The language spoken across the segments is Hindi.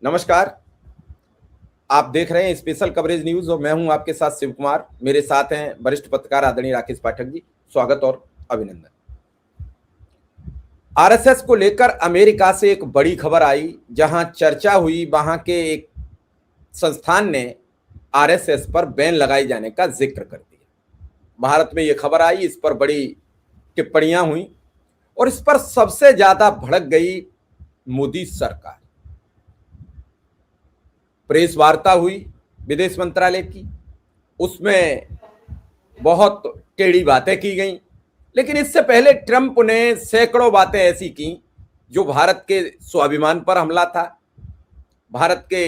नमस्कार। आप देख रहे हैं स्पेशल कवरेज न्यूज और मैं हूं आपके साथ शिव कुमार। मेरे साथ हैं वरिष्ठ पत्रकार आदरणीय राकेश पाठक जी। स्वागत और अभिनंदन। आरएसएस को लेकर अमेरिका से एक बड़ी खबर आई, जहां चर्चा हुई। वहां के एक संस्थान ने आरएसएस पर बैन लगाए जाने का जिक्र कर दिया। भारत में यह खबर आई, इस पर बड़ी टिप्पणियां हुई और इस पर सबसे ज्यादा भड़क गई मोदी सरकार। प्रेस वार्ता हुई विदेश मंत्रालय की, उसमें बहुत टेढ़ी बातें की गई। लेकिन इससे पहले ट्रंप ने सैकड़ों बातें ऐसी की जो भारत के स्वाभिमान पर हमला था, भारत के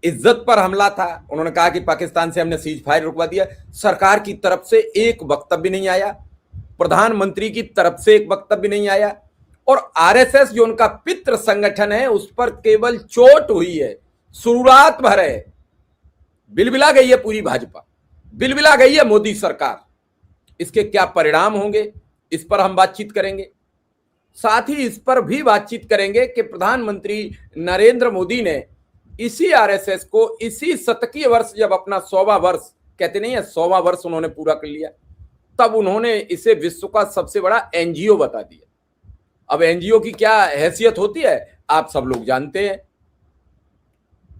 इज्जत पर हमला था। उन्होंने कहा कि पाकिस्तान से हमने सीज फायर रुकवा दिया। सरकार की तरफ से एक वक्तव्य नहीं आया, प्रधानमंत्री की तरफ से एक वक्तव्य नहीं आया और आरएसएस जो उनका पितृ संगठन है उस पर केवल चोट हुई है, शुरुआत भर है। बिलबिला गई है पूरी भाजपा, बिलबिला गई है मोदी सरकार। इसके क्या परिणाम होंगे, इस पर हम बातचीत करेंगे। साथ ही इस पर भी बातचीत करेंगे कि प्रधानमंत्री नरेंद्र मोदी ने इसी आरएसएस को इसी शतकीय वर्ष, जब अपना 100वां वर्ष, कहते नहीं है 100वां वर्ष उन्होंने पूरा कर लिया, तब उन्होंने इसे विश्व का सबसे बड़ा एनजीओ बता दिया। अब एनजीओ की क्या हैसियत होती है आप सब लोग जानते हैं।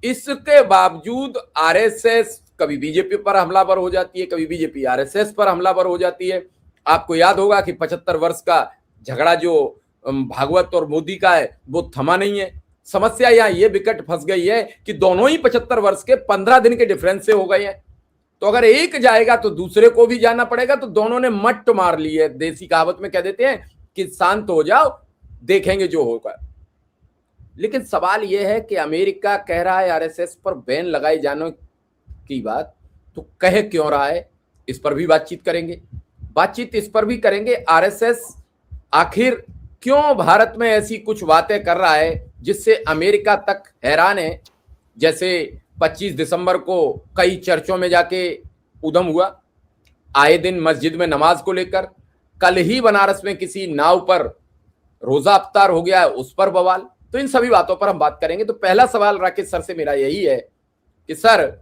इसके बावजूद आरएसएस कभी बीजेपी पर हमलावर हो जाती है, कभी बीजेपी आरएसएस पर हमलावर हो जाती है। आपको याद होगा कि 75 वर्ष का झगड़ा जो भागवत और मोदी का है वो थमा नहीं है। समस्या यहां ये विकट फंस गई है कि दोनों ही 75 वर्ष के 15 दिन के डिफरेंस से हो गए हैं। तो अगर एक जाएगा तो दूसरे को भी जाना पड़ेगा। तो दोनों ने मट्ट मार ली है। देसी कहावत में कह देते हैं कि शांत हो जाओ, देखेंगे जो होगा। लेकिन सवाल यह है कि अमेरिका कह रहा है आरएसएस पर बैन लगाए जाने की बात, तो कह क्यों रहा है, इस पर भी बातचीत करेंगे। बातचीत इस पर भी करेंगे आरएसएस आखिर क्यों भारत में ऐसी कुछ बातें कर रहा है जिससे अमेरिका तक हैरान है। जैसे 25 दिसंबर को कई चर्चों में जाके उधम हुआ, आए दिन मस्जिद में नमाज को लेकर। कल ही बनारस में किसी नाव पर रोजा अफ्तार हो गया है, उस पर बवाल। तो इन सभी बातों पर हम बात करेंगे। तो पहला सवाल राकेश सर से मेरा यही है कि सर,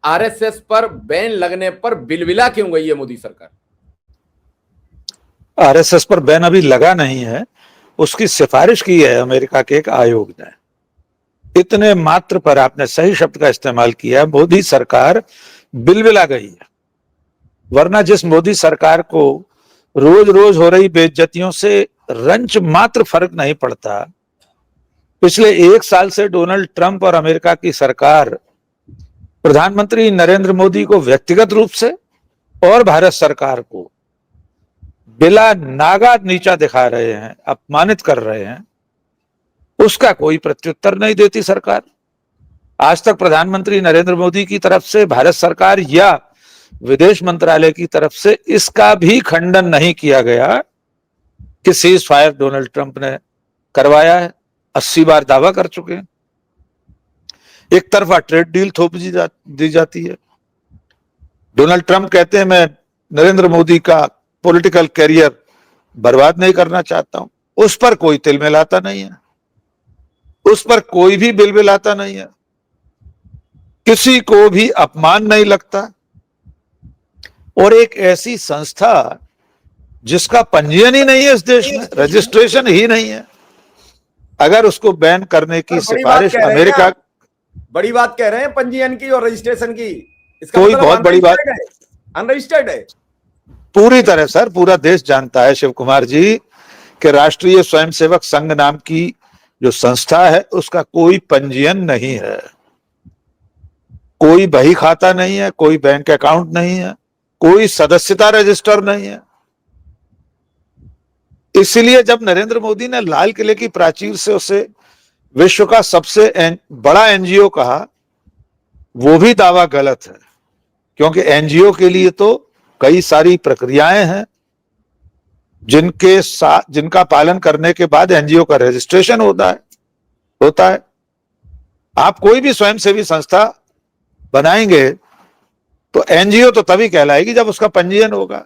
आरएसएस पर बैन लगने पर बिलबिला क्यों गई है मोदी सरकार? आरएसएस पर बैन अभी लगा नहीं है, उसकी सिफारिश की है अमेरिका के एक आयोग ने। इतने मात्र पर आपने सही शब्द का इस्तेमाल किया, मोदी सरकार बिलबिला गई है। वरना जिस मोदी सरकार को रोज रोज हो रही बेइज्जतियों से रंच मात्र फर्क नहीं पड़ता, पिछले 1 साल से डोनाल्ड ट्रंप और अमेरिका की सरकार प्रधानमंत्री नरेंद्र मोदी को व्यक्तिगत रूप से और भारत सरकार को बिला नागा नीचा दिखा रहे हैं, अपमानित कर रहे हैं, उसका कोई प्रत्युत्तर नहीं देती सरकार। आज तक प्रधानमंत्री नरेंद्र मोदी की तरफ से भारत सरकार या विदेश मंत्रालय की तरफ से इसका भी खंडन नहीं किया गया कि सीज फायर डोनाल्ड ट्रंप ने करवाया है। 80 बार दावा कर चुके हैं। एक तरफा ट्रेड डील थोप दी जाती है। डोनाल्ड ट्रंप कहते हैं मैं नरेंद्र मोदी का पॉलिटिकल कैरियर बर्बाद नहीं करना चाहता हूं। उस पर कोई तिल मिलाता नहीं है, उस पर कोई भी बिल मिलाता नहीं है, किसी को भी अपमान नहीं लगता। और एक ऐसी संस्था जिसका पंजीयन ही नहीं है इस देश में, रजिस्ट्रेशन ही नहीं है, अगर उसको बैन करने की सिफारिश अमेरिका, बड़ी बात कह रहे हैं पंजीयन की और रजिस्ट्रेशन की, इसका कोई मतलब बहुत बड़ी बात, अनरजिस्टर्ड है। पूरी तरह सर, पूरा देश जानता है शिव कुमार जी कि राष्ट्रीय स्वयंसेवक संघ नाम की जो संस्था है उसका कोई पंजीयन नहीं है, कोई बही खाता नहीं है, कोई बैंक अकाउंट नहीं है, कोई सदस्यता रजिस्टर नहीं है। इसलिए जब नरेंद्र मोदी ने लाल किले की प्राचीर से उसे विश्व का सबसे बड़ा एनजीओ कहा, वो भी दावा गलत है। क्योंकि एनजीओ के लिए तो कई सारी प्रक्रियाएं हैं जिनका पालन करने के बाद एनजीओ का रजिस्ट्रेशन होता है। आप कोई भी स्वयंसेवी संस्था बनाएंगे तो एनजीओ तो तभी कहलाएगी जब उसका पंजीयन होगा।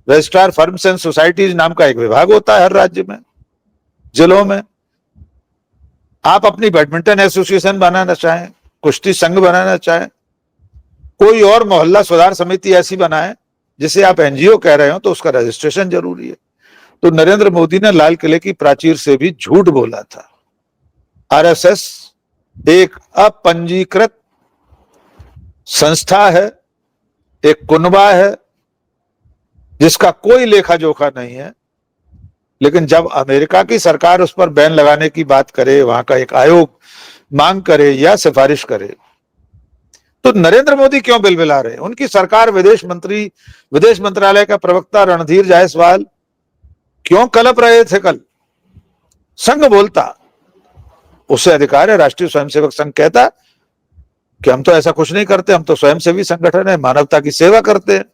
रजिस्ट्रार फर्म्स एंड सोसाइटीज नाम का एक विभाग होता है हर राज्य में, जिलों में। आप अपनी बैडमिंटन एसोसिएशन बनाना चाहें, कुश्ती संघ बनाना चाहें, कोई और मोहल्ला सुधार समिति ऐसी बनाए जिसे आप एनजीओ कह रहे हो, तो उसका रजिस्ट्रेशन जरूरी है। तो नरेंद्र मोदी ने लाल किले की प्राचीर से भी झूठ बोला था। आरएसएस एक अपंजीकृत संस्था है, एक कुनबा है जिसका कोई लेखा जोखा नहीं है। लेकिन जब अमेरिका की सरकार उस पर बैन लगाने की बात करे, वहां का एक आयोग मांग करे या सिफारिश करे, तो नरेंद्र मोदी क्यों बिलबिला रहे? उनकी सरकार, विदेश मंत्रालय का प्रवक्ता रणधीर जायसवाल क्यों कलप रहे थे कल? संघ बोलता, उससे अधिकार है। राष्ट्रीय स्वयंसेवक संघ कहता कि हम तो ऐसा कुछ नहीं करते, हम तो स्वयंसेवी संगठन है, मानवता की सेवा करते हैं,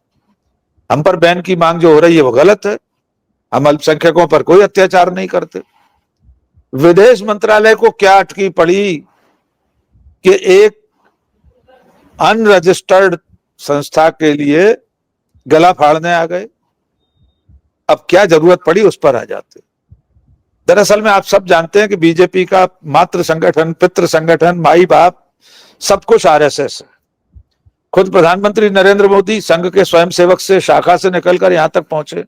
हम पर बैन की मांग जो हो रही है वो गलत है, हम अल्पसंख्यकों पर कोई अत्याचार नहीं करते। विदेश मंत्रालय को क्या अटकी पड़ी कि एक अनरजिस्टर्ड संस्था के लिए गला फाड़ने आ गए? अब क्या जरूरत पड़ी उस पर आ जाते। दरअसल में आप सब जानते हैं कि बीजेपी का मातृ संगठन, पितृ संगठन, माई बाप सब कुछ आरएसएस है। खुद प्रधानमंत्री नरेंद्र मोदी संघ के स्वयंसेवक से, शाखा से निकलकर यहां तक पहुंचे।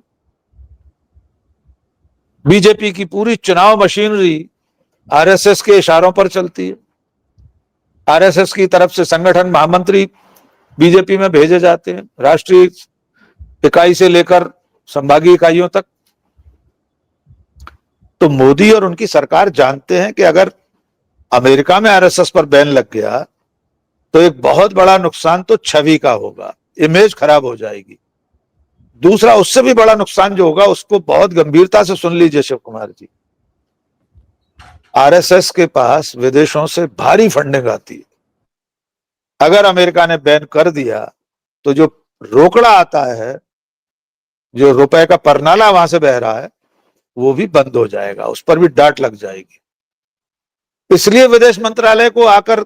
बीजेपी की पूरी चुनाव मशीनरी आरएसएस के इशारों पर चलती है। आरएसएस की तरफ से संगठन महामंत्री बीजेपी में भेजे जाते हैं, राष्ट्रीय इकाई से लेकर संभागीय इकाइयों तक। तो मोदी और उनकी सरकार जानते हैं कि अगर अमेरिका में आरएसएस पर बैन लग गया तो एक बहुत बड़ा नुकसान तो छवि का होगा, इमेज खराब हो जाएगी। दूसरा, उससे भी बड़ा नुकसान जो होगा उसको बहुत गंभीरता से सुन लीजिए शिव कुमार जी। आरएसएस के पास विदेशों से भारी फंडिंग आती है। अगर अमेरिका ने बैन कर दिया तो जो रोकड़ा आता है, जो रुपए का परनाला वहां से बह रहा है, वो भी बंद हो जाएगा, उस पर भी डांट लग जाएगी। इसलिए विदेश मंत्रालय को आकर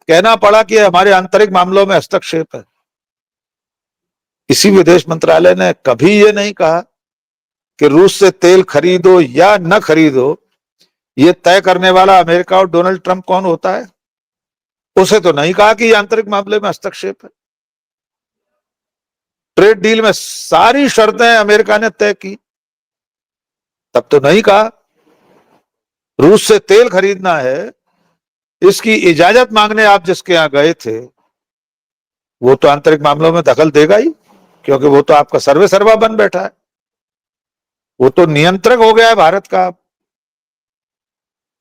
कहना पड़ा कि हमारे आंतरिक मामलों में हस्तक्षेप है। इसी विदेश मंत्रालय ने कभी ये नहीं कहा कि रूस से तेल खरीदो या न खरीदो, ये तय करने वाला अमेरिका और डोनाल्ड ट्रंप कौन होता है। उसे तो नहीं कहा कि आंतरिक मामले में हस्तक्षेप है। ट्रेड डील में सारी शर्तें अमेरिका ने तय की, तब तो नहीं कहा रूस से तेल खरीदना है, इसकी इजाजत मांगने आप जिसके यहां गए थे वो तो आंतरिक मामलों में दखल देगा ही, क्योंकि वो तो आपका सर्वे सर्वा बन बैठा है, वो तो नियंत्रक हो गया है भारत का।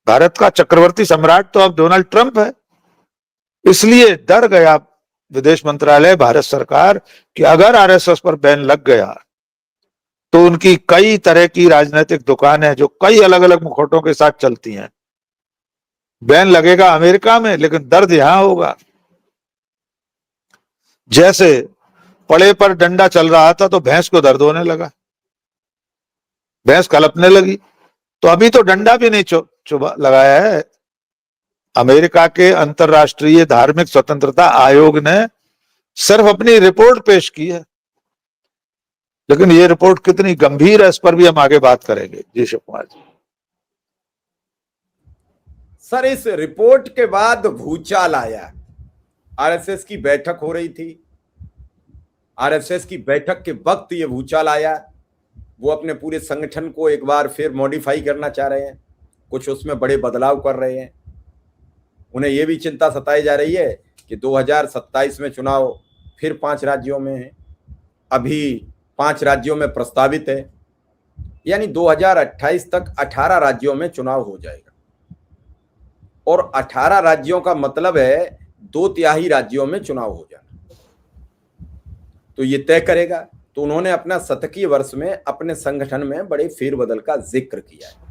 भारत का चक्रवर्ती सम्राट तो अब डोनाल्ड ट्रंप है। इसलिए डर गया विदेश मंत्रालय, भारत सरकार, कि अगर आरएसएस पर बैन लग गया तो उनकी कई तरह की राजनीतिक दुकानें जो कई अलग अलग मुखौटों के साथ चलती हैं, बैन लगेगा अमेरिका में, लेकिन दर्द यहां होगा। जैसे पड़े पर डंडा चल रहा था तो भैंस को दर्द होने लगा, भैंस कलपने लगी, तो अभी तो डंडा भी नहीं चुबा लगाया है। अमेरिका के अंतरराष्ट्रीय धार्मिक स्वतंत्रता आयोग ने सिर्फ अपनी रिपोर्ट पेश की है, लेकिन ये रिपोर्ट कितनी गंभीर है इस पर भी हम आगे बात करेंगे। जी शिव कुमार जी। सर, इस रिपोर्ट के बाद भूचाल आया। आरएसएस की बैठक हो रही थी, आरएसएस की बैठक के वक्त ये भूचाल आया। वो अपने पूरे संगठन को एक बार फिर मॉडिफाई करना चाह रहे हैं, कुछ उसमें बड़े बदलाव कर रहे हैं। उन्हें यह भी चिंता सताई जा रही है कि 2027 में चुनाव फिर 5 राज्यों में है, अभी 5 राज्यों में प्रस्तावित है, यानी 2028 तक 18 राज्यों में चुनाव हो जाएगा। और 18 राज्यों का मतलब है 2/3 राज्यों में चुनाव हो जाना। तो ये तय करेगा। तो उन्होंने अपना शतकीय वर्ष में अपने संगठन में बड़े फेरबदल का जिक्र किया है।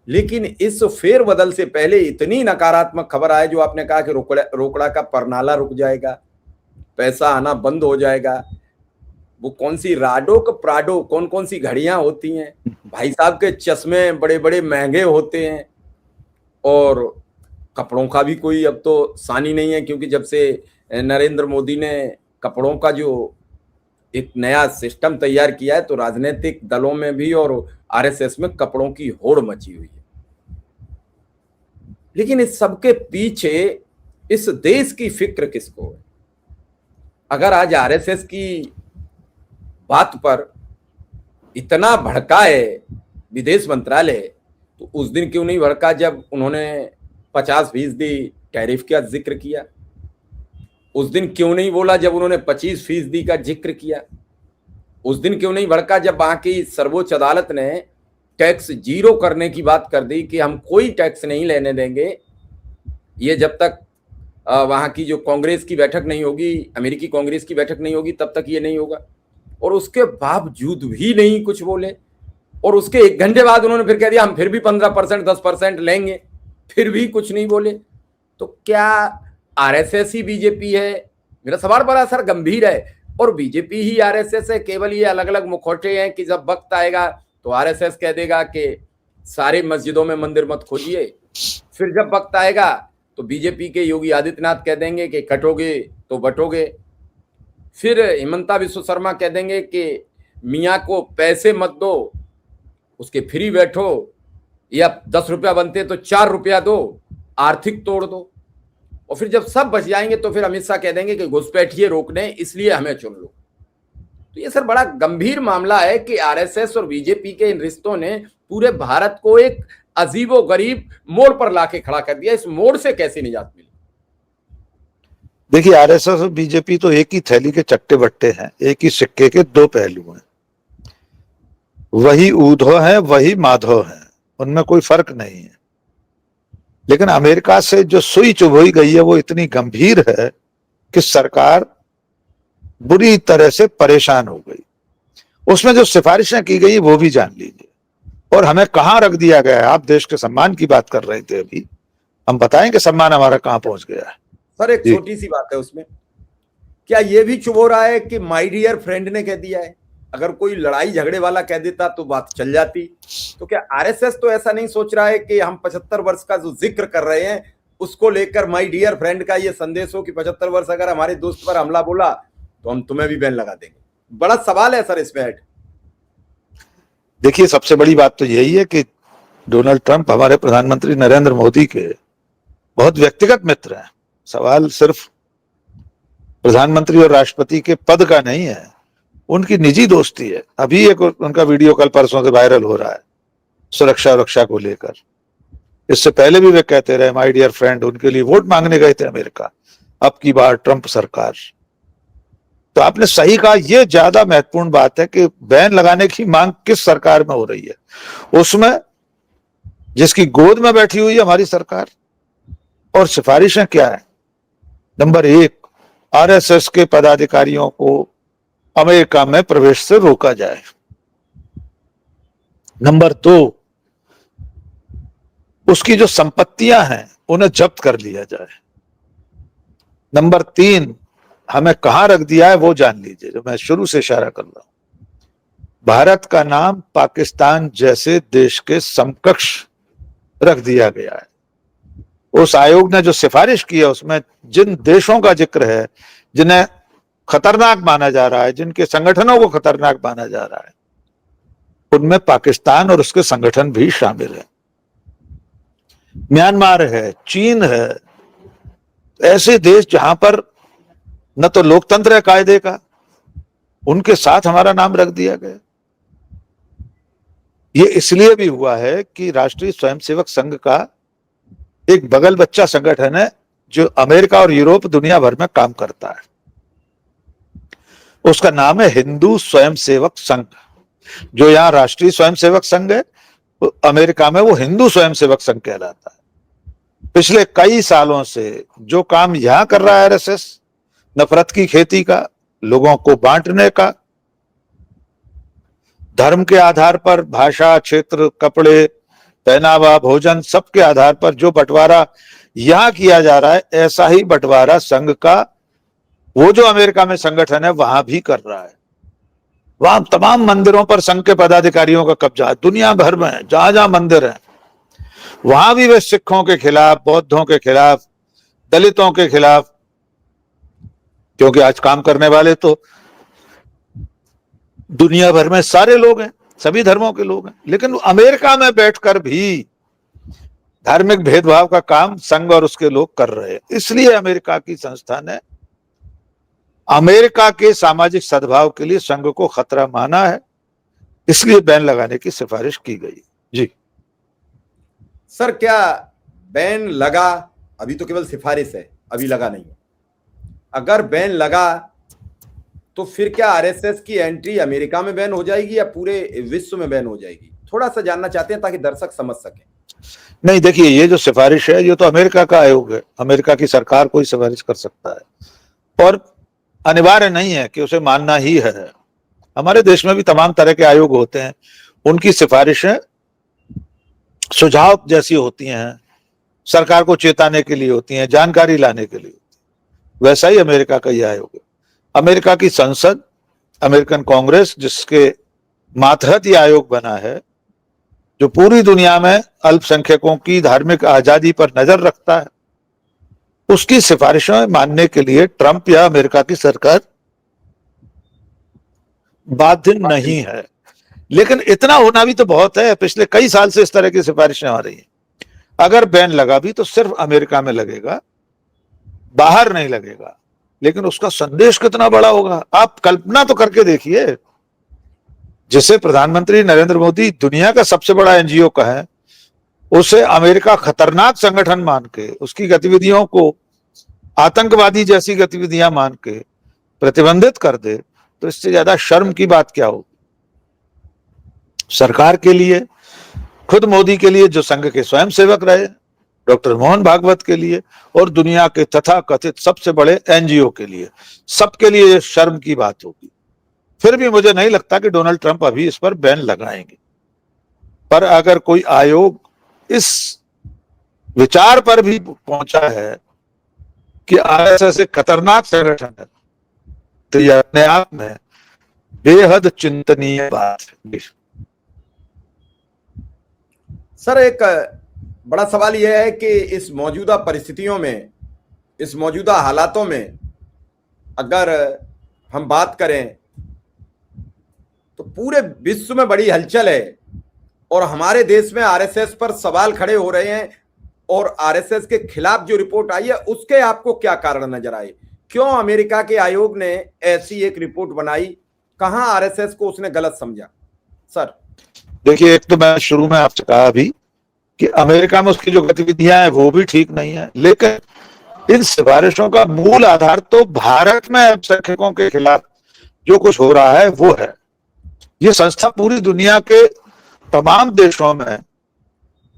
लेकिन इस फेरबदल से पहले इतनी नकारात्मक खबर आई, जो आपने कहा कि रोकड़ा का परनाला रुक जाएगा, पैसा आना बंद हो जाएगा। वो कौन सी राडो का प्राडो, कौन कौन सी घड़ियां होती हैं, भाई साहब के चश्मे बड़े बड़े महंगे होते हैं, और कपड़ों का भी कोई अब तो सानी नहीं है, क्योंकि जब से नरेंद्र मोदी ने कपड़ों का जो एक नया सिस्टम तैयार किया है, तो राजनीतिक दलों में भी और आरएसएस में कपड़ों की होड़ मची हुई है। लेकिन इस सबके पीछे इस देश की फिक्र किसको है? अगर आज आरएसएस की बात पर इतना भड़का है विदेश मंत्रालय, तो उस दिन क्यों नहीं भड़का जब उन्होंने 50% टैरिफ का जिक्र किया? उस दिन क्यों नहीं बोला जब उन्होंने 25% का जिक्र किया? उस दिन क्यों नहीं भड़का जब वहां की सर्वोच्च अदालत ने टैक्स जीरो करने की बात कर दी कि हम कोई टैक्स नहीं लेने देंगे, ये जब तक वहां की जो कांग्रेस की बैठक नहीं होगी, अमेरिकी कांग्रेस की बैठक नहीं होगी, तब तक ये नहीं होगा। और उसके बावजूद भी नहीं कुछ बोले, और उसके 1 घंटे बाद उन्होंने फिर कह दिया हम फिर भी 15% 10% लेंगे, फिर भी कुछ नहीं बोले। तो क्या आरएसएस ही बीजेपी है? मेरा सवाल बड़ा सर गंभीर है। और बीजेपी ही आरएसएस है? केवल ये अलग अलग मुखौटे हैं कि जब वक्त आएगा तो आरएसएस कह देगा कि सारी मस्जिदों में मंदिर मत खोजिए, फिर जब वक्त आएगा तो बीजेपी के योगी आदित्यनाथ कह देंगे कि कटोगे तो बटोगे, फिर हिमंता विश्व शर्मा कह देंगे कि मियाँ को पैसे मत दो, उसके फ्री बैठो, या 10 रुपया बनते तो 4 रुपया दो, आर्थिक तोड़ दो। और फिर जब सब बच जाएंगे तो फिर अमित शाह कह देंगे कि घुसपैठिए रोकने, इसलिए हमें चुन लो। तो ये सर बड़ा गंभीर मामला है कि आरएसएस और बीजेपी के इन रिश्तों ने पूरे भारत को एक अजीबो गरीब मोड़ पर लाके खड़ा कर दिया। इस मोड़ से कैसे निजात मिली? देखिए, आरएसएस और बीजेपी तो एक ही थैली के चट्टे बट्टे हैं, एक ही सिक्के के दो पहलू हैं। वही ऊधो है, वही माधो है, उनमें कोई फर्क नहीं है। लेकिन अमेरिका से जो सुई चुभोई गई है वो इतनी गंभीर है कि सरकार बुरी तरह से परेशान हो गई। उसमें जो सिफारिशें की गई वो भी जान लीजिए, और हमें कहां रख दिया गया है। आप देश के सम्मान की बात कर रहे थे अभी, हम बताएं कि सम्मान हमारा कहां पहुंच गया है। सर एक छोटी सी बात है उसमें, क्या ये भी चुभ हो रहा है कि माय डियर फ्रेंड ने कह दिया है? अगर कोई लड़ाई झगड़े वाला कह देता तो बात चल जाती। तो क्या आरएसएस तो ऐसा नहीं सोच रहा है कि हम 75 वर्ष का जो जिक्र कर रहे हैं उसको लेकर माय डियर फ्रेंड का ये संदेश हो कि 75 वर्ष अगर हमारे दोस्त पर हमला बोला तो हम तुम्हें भी बैन लगा देंगे? बड़ा सवाल है सर इसमें। देखिए, सबसे बड़ी बात तो यही है कि डोनाल्ड ट्रंप हमारे प्रधानमंत्री नरेंद्र मोदी के बहुत व्यक्तिगत मित्र हैं। सवाल सिर्फ प्रधानमंत्री और राष्ट्रपति के पद का नहीं है, उनकी निजी दोस्ती है। अभी एक उनका वीडियो कल परसों से वायरल हो रहा है सुरक्षा को लेकर। इससे पहले भी वे कहते रहे माय डियर फ्रेंड, उनके लिए वोट मांगने गए थे अमेरिका, अब की बार ट्रंप सरकार। तो आपने सही कहा, यह ज्यादा महत्वपूर्ण बात है कि बैन लगाने की मांग किस सरकार में हो रही है, उसमें जिसकी गोद में बैठी हुई है हमारी सरकार। और सिफारिशें क्या है? नंबर 1, आरएसएस के पदाधिकारियों को अमेरिका में प्रवेश से रोका जाए। नंबर 2, उसकी जो संपत्तियां हैं उन्हें जब्त कर लिया जाए। नंबर 3, हमें कहां रख दिया है वो जान लीजिए, जो मैं शुरू से इशारा कर रहा हूं। भारत का नाम पाकिस्तान जैसे देश के समकक्ष रख दिया गया है। उस आयोग ने जो सिफारिश की है उसमें जिन देशों का जिक्र है जिन्हें खतरनाक माना जा रहा है, जिनके संगठनों को खतरनाक माना जा रहा है, उनमें पाकिस्तान और उसके संगठन भी शामिल है। म्यांमार है, चीन है, ऐसे देश जहां पर न तो लोकतंत्र है कायदे का, उनके साथ हमारा नाम रख दिया गया। ये इसलिए भी हुआ है कि राष्ट्रीय स्वयंसेवक संघ का एक बगल बच्चा संगठन है जो अमेरिका और यूरोप दुनिया भर में काम करता है, उसका नाम है हिंदू स्वयंसेवक संघ। जो यहां राष्ट्रीय स्वयंसेवक संघ है, अमेरिका में वो हिंदू स्वयंसेवक संघ कहलाता है। पिछले कई सालों से जो काम यहां कर रहा है आरएसएस, नफरत की खेती का, लोगों को बांटने का, धर्म के आधार पर, भाषा, क्षेत्र, कपड़े, पहनावा, भोजन, सबके आधार पर जो बंटवारा यहां किया जा रहा है, ऐसा ही बंटवारा संघ का वो जो अमेरिका में संगठन है वहां भी कर रहा है। वहां तमाम मंदिरों पर संघ के पदाधिकारियों का कब्जा है, दुनिया भर में जहां जहां मंदिर है वहां भी वे सिखों के खिलाफ, बौद्धों के खिलाफ, दलितों के खिलाफ, क्योंकि आज काम करने वाले तो दुनिया भर में सारे लोग हैं, सभी धर्मों के लोग हैं। लेकिन अमेरिका में बैठकर भी धार्मिक भेदभाव का काम संघ और उसके लोग कर रहे हैं। इसलिए अमेरिका की संस्था ने अमेरिका के सामाजिक सद्भाव के लिए संघ को खतरा माना है, इसलिए बैन लगाने की सिफारिश की गई। जी सर, क्या बैन लगा? अभी तो केवल सिफारिश है, अभी लगा नहीं है। अगर बैन लगा तो फिर क्या आरएसएस की एंट्री अमेरिका में बैन हो जाएगी या पूरे विश्व में बैन हो जाएगी? थोड़ा सा जानना चाहते हैं ताकि दर्शक समझ सकें। नहीं, देखिए, ये जो सिफारिश है ये तो अमेरिका का आयोग है, अमेरिका की सरकार कोई सिफारिश कर सकता है और अनिवार्य नहीं है कि उसे मानना ही है। हमारे देश में भी तमाम तरह के आयोग होते हैं, उनकी सिफारिशें सुझाव जैसी होती हैं, सरकार को चेताने के लिए होती हैं, जानकारी लाने के लिए होती है। वैसा ही अमेरिका का यह आयोग है। अमेरिका की संसद, अमेरिकन कांग्रेस, जिसके मातहत यह आयोग बना है, जो पूरी दुनिया में अल्पसंख्यकों की धार्मिक आजादी पर नजर रखता है, उसकी सिफारिशें मानने के लिए ट्रंप या अमेरिका की सरकार बाध्य नहीं है। लेकिन इतना होना भी तो बहुत है, पिछले कई साल से इस तरह की सिफारिशें आ रही हैं। अगर बैन लगा भी तो सिर्फ अमेरिका में लगेगा, बाहर नहीं लगेगा। लेकिन उसका संदेश कितना बड़ा होगा, आप कल्पना तो करके देखिए। जिसे प्रधानमंत्री नरेंद्र मोदी दुनिया का सबसे बड़ा एनजीओ कहे, उसे अमेरिका खतरनाक संगठन मान के, उसकी गतिविधियों को आतंकवादी जैसी गतिविधियां मान के प्रतिबंधित कर दे, तो इससे ज्यादा शर्म की बात क्या होगी? सरकार के लिए, खुद मोदी के लिए जो संघ के स्वयं सेवक रहे, डॉक्टर मोहन भागवत के लिए, और दुनिया के तथा कथित सबसे बड़े एनजीओ के लिए, सबके लिए यह शर्म की बात होगी। फिर भी मुझे नहीं लगता कि डोनाल्ड ट्रंप अभी इस पर बैन लगाएंगे। पर अगर कोई आयोग इस विचार पर भी पहुंचा है कि आरएसएस एक खतरनाक संगठन है, तो यह अपने आप में बेहद चिंतनीय बात है। सर, एक बड़ा सवाल यह है कि इस मौजूदा परिस्थितियों में, इस मौजूदा हालातों में अगर हम बात करें तो पूरे विश्व में बड़ी हलचल है और हमारे देश में आरएसएस पर सवाल खड़े हो रहे हैं। और आरएसएस के खिलाफ जो रिपोर्ट आई है उसके आपको क्या कारण नजर आए? क्यों अमेरिका के आयोग ने ऐसी एक रिपोर्ट बनाई? कहां आरएसएस को उसने गलत समझा? सर देखिए, एक तो मैं शुरू में आपसे कहा अभी कि अमेरिका में उसकी जो गतिविधियां हैं वो भी ठीक नहीं है, लेकिन इन सिफारिशों का मूल आधार तो भारत में अल्पसंख्यकों के खिलाफ जो कुछ हो रहा है वो है। ये संस्था पूरी दुनिया के तमाम देशों में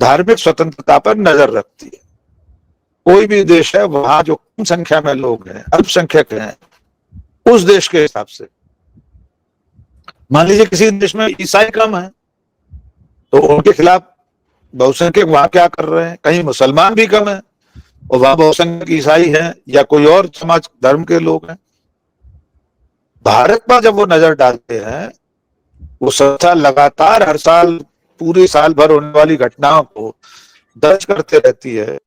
धार्मिक स्वतंत्रता पर नजर रखती है। कोई भी देश है, वहां जो कम संख्या में लोग हैं, अल्पसंख्यक हैं, उस देश के हिसाब से, मान लीजिए किसी देश में ईसाई कम है तो उनके खिलाफ बहुसंख्यक वहां क्या कर रहे हैं? कहीं मुसलमान भी कम है और वहां बहुसंख्यक ईसाई हैं या कोई और समाज धर्म के लोग हैं। भारत पर जब वो नजर डालते हैं, वो संस्था लगातार हर साल पूरे साल भर होने वाली घटनाओं को दर्ज करते रहती है।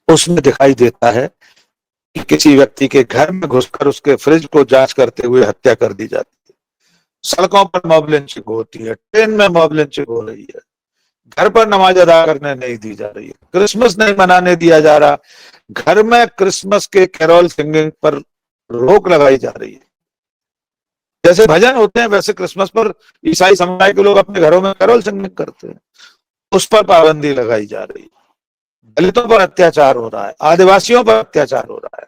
उसमें दिखाई देता है कि किसी व्यक्ति के घर में घुसकर उसके फ्रिज को जांच करते हुए हत्या कर दी जाती है, सड़कों पर मॉब लिंचिंग होती है, ट्रेन में मॉब लिंचिंग हो रही है, घर पर नमाज अदा करने नहीं दी जा रही है, क्रिसमस नहीं मनाने दिया जा रहा, घर में क्रिसमस के कैरोल सिंगिंग पर रोक लगाई जा रही है। जैसे भजन होते हैं वैसे क्रिसमस पर ईसाई समुदाय के लोग अपने घरों में कैरोल सिंगिंग करते हैं, उस पर पाबंदी लगाई जा रही है। दलितों पर अत्याचार हो रहा है, आदिवासियों पर अत्याचार हो रहा है।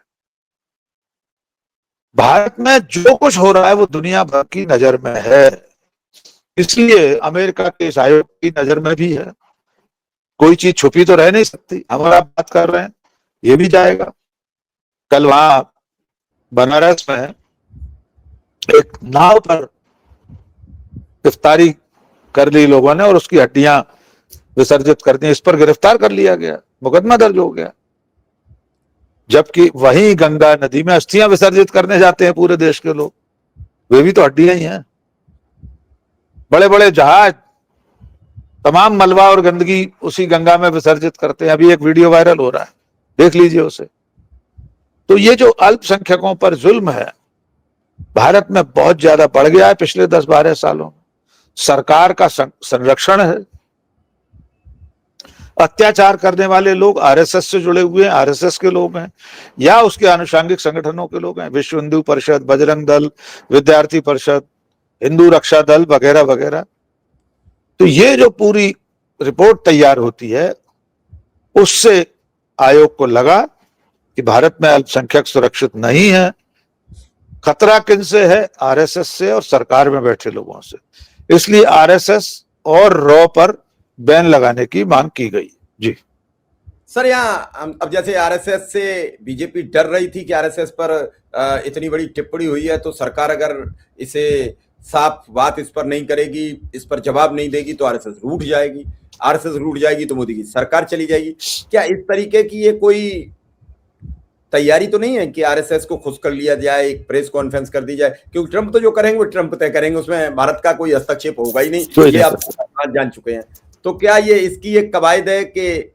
भारत में जो कुछ हो रहा है वो दुनिया भर की नजर में है, इसलिए अमेरिका के इस आयोग की नजर में भी है। कोई चीज छुपी तो रह नहीं सकती। हमारा बात कर रहे हैं, ये भी जाएगा। कल वहां बनारस में एक नाव पर गिरफ्तारी कर ली लोगों ने और उसकी हड्डियां विसर्जित कर दी, इस पर गिरफ्तार कर लिया गया, मुकदमा दर्ज हो गया। जबकि वहीं गंगा नदी में अस्थियां विसर्जित करने जाते हैं पूरे देश के लोग, वे भी तो हड्डियां ही हैं। बड़े बड़े जहाज तमाम मलबा और गंदगी उसी गंगा में विसर्जित करते हैं। अभी एक वीडियो वायरल हो रहा है, देख लीजिए उसे। तो ये जो अल्पसंख्यकों पर जुल्म है भारत में बहुत ज्यादा बढ़ गया है पिछले 10-12 सालों में। सरकार का संरक्षण है, अत्याचार करने वाले लोग आरएसएस से जुड़े हुए हैं, आरएसएस के लोग हैं, या उसके आनुषंगिक संगठनों के लोग हैं, विश्व हिंदू परिषद, बजरंग दल, विद्यार्थी परिषद, हिंदू रक्षा दल वगैरह वगैरह। तो ये जो पूरी रिपोर्ट तैयार होती है, उससे आयोग को लगा कि भारत में अल्पसंख्यक सुरक्षित नहीं है। खतरा किनसे है? आरएसएस से और सरकार में बैठे लोगों से। इसलिए आरएसएस और रॉ पर बैन लगाने की मांग की गई। जी सर, यहाँ अब जैसे आरएसएस से बीजेपी डर रही थी कि आरएसएस पर इतनी बड़ी टिप्पणी हुई है, तो सरकार अगर इसे साफ बात इस पर नहीं करेगी, इस पर जवाब नहीं देगी, तो आरएसएस रूठ जाएगी। आरएसएस रूठ जाएगी तो मोदी की सरकार चली जाएगी। क्या इस तरीके की ये कोई तैयारी तो नहीं है कि आरएसएस को खुश कर लिया जाए, एक प्रेस कॉन्फ्रेंस कर दी जाए? क्योंकि ट्रंप तो जो करेंगे वो ट्रंप तय करेंगे, उसमें भारत का कोई हस्तक्षेप होगा ही नहीं, ये आप जान चुके हैं। तो क्या ये इसकी एक कवायद है कि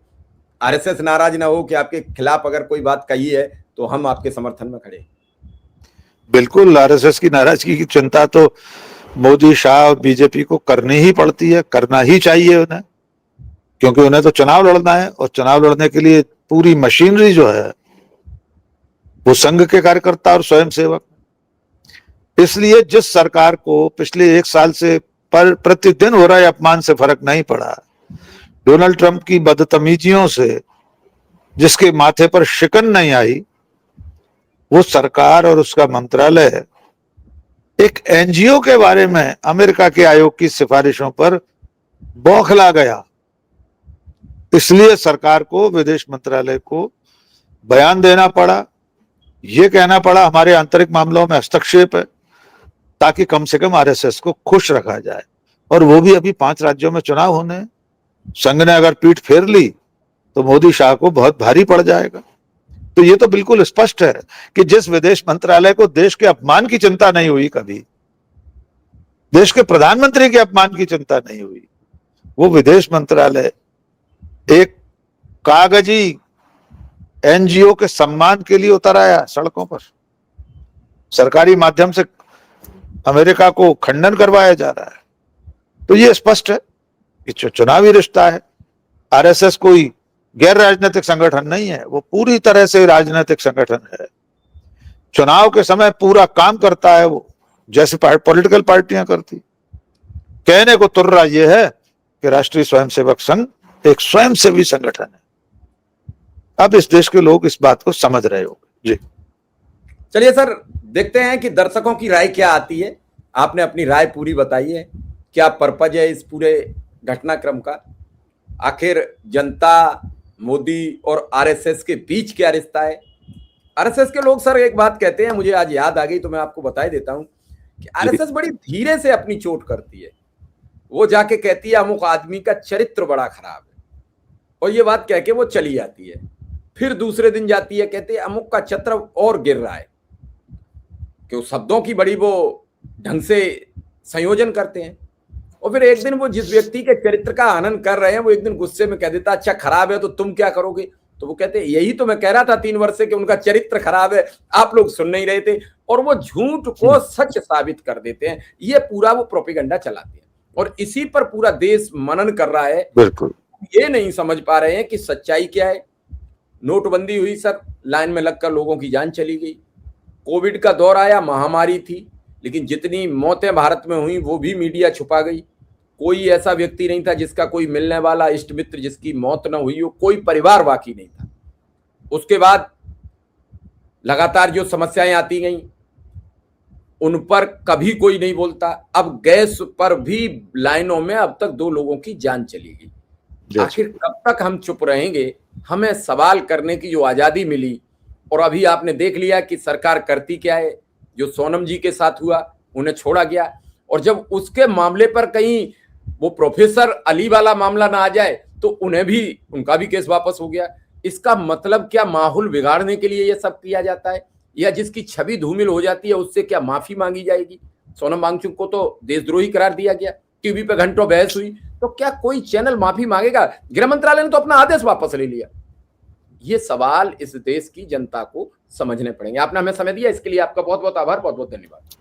आरएसएस नाराज ना हो कि आपके खिलाफ अगर कोई बात कही है तो हम आपके समर्थन में खड़े? बिल्कुल, आरएसएस की नाराजगी की चिंता तो मोदी, शाह और बीजेपी को करनी ही पड़ती है, करना ही चाहिए उन्हें, क्योंकि उन्हें तो चुनाव लड़ना है, और चुनाव लड़ने के लिए पूरी मशीनरी जो है वो संघ के कार्यकर्ता और स्वयंसेवक। इसलिए जिस सरकार को पिछले 1 साल से प्रतिदिन हो रहे अपमान से फर्क नहीं पड़ा, डोनाल्ड ट्रंप की बदतमीजियों से जिसके माथे पर शिकन नहीं आई, वो सरकार और उसका मंत्रालय एक एनजीओ के बारे में अमेरिका के आयोग की सिफारिशों पर बौखला गया। इसलिए सरकार को, विदेश मंत्रालय को बयान देना पड़ा, ये कहना पड़ा हमारे आंतरिक मामलों में हस्तक्षेप है, ताकि कम से कम आरएसएस को खुश रखा जाए। और वो भी अभी 5 राज्यों में चुनाव होने हैं। संघ ने अगर पीठ फेर ली तो मोदी, शाह को बहुत भारी पड़ जाएगा। तो ये तो बिल्कुल स्पष्ट है कि जिस विदेश मंत्रालय को देश के अपमान की चिंता नहीं हुई, कभी देश के प्रधानमंत्री के अपमान की चिंता नहीं हुई, वो विदेश मंत्रालय एक कागजी एनजीओ के सम्मान के लिए उतर आया सड़कों पर। सरकारी माध्यम से अमेरिका को खंडन करवाया जा रहा है। तो ये स्पष्ट है कि चुनावी रिश्ता है। आरएसएस कोई गैर राजनीतिक संगठन नहीं है, वो पूरी तरह से राजनीतिक संगठन है। चुनाव के समय पूरा काम करता है वो, जैसे पॉलिटिकल पार्टियां करती। कहने को तुर्रा ये है कि राष्ट्रीय स्वयंसेवक संघ एक स्वयंसेवी संगठन है। अब इस देश के लोग इस बात को समझ रहे होंगे। जी चलिए सर, देखते हैं कि दर्शकों की राय क्या आती है। आपने अपनी राय पूरी बताई है, क्या पर्पज है इस पूरे घटनाक्रम का, आखिर जनता, मोदी और आरएसएस के बीच क्या रिश्ता है। आरएसएस के लोग सर एक बात कहते हैं, मुझे आज याद आ गई तो मैं आपको बता ही देता हूं कि आरएसएस बड़ी धीरे से अपनी चोट करती है। वो जाके कहती है अमुक आदमी का चरित्र बड़ा खराब है, और ये बात कह के वो चली जाती है। फिर दूसरे दिन जाती है, कहते हैं अमुक का छत्र और गिर रहा है, कि शब्दों की बड़ी वो ढंग से संयोजन करते हैं। और फिर एक दिन वो जिस व्यक्ति के चरित्र का आनंद कर रहे हैं, वो एक दिन गुस्से में कह देता अच्छा खराब है तो तुम क्या करोगे। तो वो कहते हैं यही तो मैं कह रहा था 3 वर्ष से कि उनका चरित्र खराब है, आप लोग सुन नहीं रहे थे। और वो झूठ को सच साबित कर देते हैं। ये पूरा वो प्रोपेगेंडा चलाते हैं, और इसी पर पूरा देश मनन कर रहा है। बिल्कुल, ये नहीं समझ पा रहे हैं कि सच्चाई क्या है। नोटबंदी हुई सर, लाइन में लगकर लोगों की जान चली गई। कोविड का दौर आया, महामारी थी, लेकिन जितनी मौतें भारत में हुई वो भी मीडिया छुपा गई। कोई ऐसा व्यक्ति नहीं था जिसका कोई मिलने वाला इष्ट मित्र जिसकी मौत न हुई हो, कोई परिवार बाकी नहीं था। उसके बाद लगातार जो समस्याएं आती गईं, उन पर कभी कोई नहीं बोलता। अब गैस पर भी लाइनों में अब तक 2 लोगों की जान चली गई। आखिर कब तक हम चुप रहेंगे? हमें सवाल करने की जो आजादी मिली, और अभी आपने देख लिया कि सरकार करती क्या है। जो सोनम जी के साथ हुआ, उन्हें छोड़ा गया, और जब उसके मामले पर कहीं वो प्रोफेसर अली वाला मामला ना आ जाए तो उनका भी केस वापस हो गया। इसका मतलब क्या माहौल बिगाड़ने के लिए ये सब किया जाता है, या जिसकी छवि धूमिल हो जाती है उससे क्या माफी मांगी जाएगी? सोनम वांगचुक को तो देशद्रोही करार दिया गया, टीवी पे घंटों बहस हुई, तो क्या कोई चैनल माफी मांगेगा? गृह मंत्रालय ने तो अपना आदेश वापस ले लिया। ये सवाल इस देश की जनता को समझने पड़ेंगे। आपने हमें समय दिया, इसके लिए आपका बहुत बहुत आभार, बहुत बहुत धन्यवाद।